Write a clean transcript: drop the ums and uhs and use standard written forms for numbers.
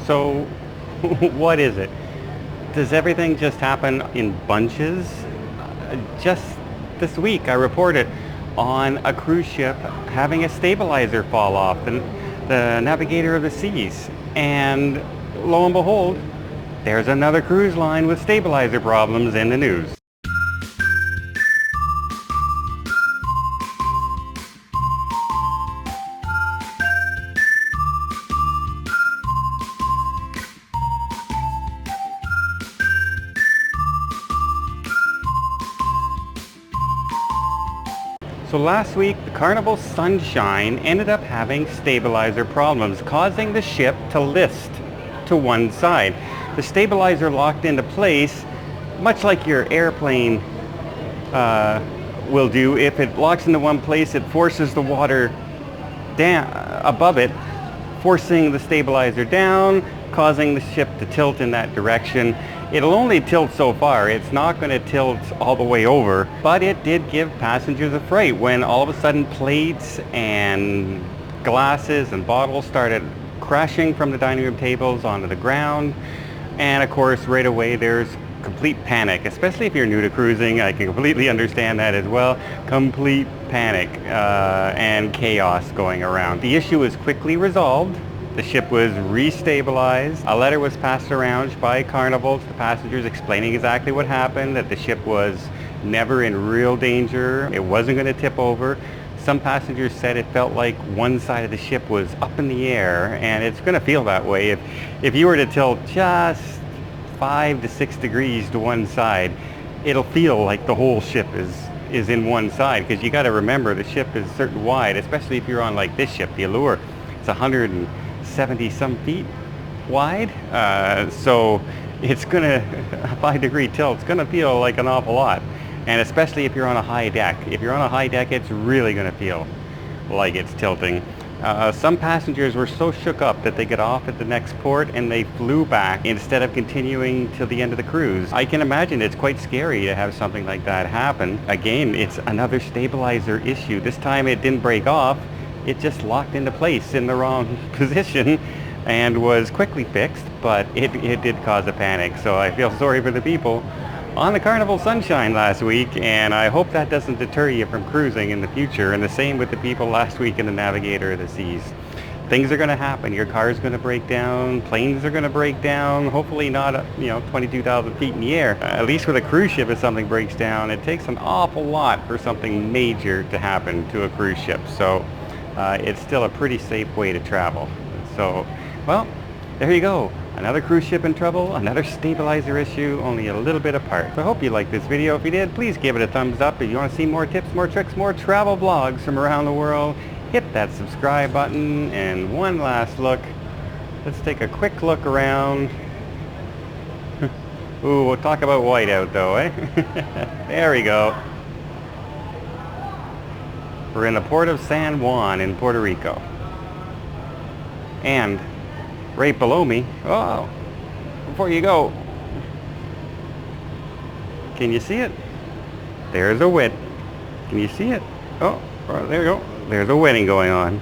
So, what is it? Does everything just happen in bunches? Just this week, I reported on a cruise ship having a stabilizer fall off, the navigator of the seas. And lo and behold, there's another cruise line with stabilizer problems in the news. So last week, the Carnival Sunshine ended up having stabilizer problems, causing the ship to list to one side. The stabilizer locked into place, much like your airplane will do. If it locks into one place, it forces the water down above it, forcing the stabilizer down, causing the ship to tilt in that direction. It'll only tilt so far. It's not going to tilt all the way over, but it did give passengers a fright when all of a sudden plates and glasses and bottles started crashing from the dining room tables onto the ground. And of course, right away there's complete panic, especially if you're new to cruising. I can completely understand that as well. Complete panic and chaos going around. The issue was quickly resolved. The ship was restabilized. A letter was passed around by Carnival to the passengers explaining exactly what happened, that the ship was never in real danger. It wasn't going to tip over. Some passengers said it felt like one side of the ship was up in the air, and it's going to feel that way. If you were to tilt just 5 to 6 degrees to one side, it'll feel like the whole ship is in one side, because you got to remember the ship is certain wide, especially if you're on like this ship, the Allure. It's 170 some feet wide, so it's gonna a 5-degree tilt. It's gonna feel like an awful lot, and especially if you're on a high deck. If you're on a high deck, it's really gonna feel like it's tilting. Some passengers were so shook up that they got off at the next port and they flew back instead of continuing till the end of the cruise. I can imagine it's quite scary to have something like that happen. Again, it's another stabilizer issue. This time it didn't break off. It just locked into place in the wrong position and was quickly fixed, but it did cause a panic. So I feel sorry for the people on the Carnival Sunshine last week, and I hope that doesn't deter you from cruising in the future. And the same with the people last week in the Navigator of the Seas. Things are going to happen. Your car's going to break down. Planes are going to break down. Hopefully not, 22,000 feet in the air. At least with a cruise ship, if something breaks down, it takes an awful lot for something major to happen to a cruise ship. So it's still a pretty safe way to travel. So, well, there you go. Another cruise ship in trouble, another stabilizer issue, only a little bit apart. So I hope you liked this video. If you did, please give it a thumbs up. If you want to see more tips, more tricks, more travel vlogs from around the world, hit that subscribe button. And one last look. Let's take a quick look around. Ooh, we'll talk about whiteout though, eh? There we go. We're in the port of San Juan in Puerto Rico. And right below me, oh, before you go, can you see it? There's a wedding. Can you see it? Oh, there you go. There's a wedding going on.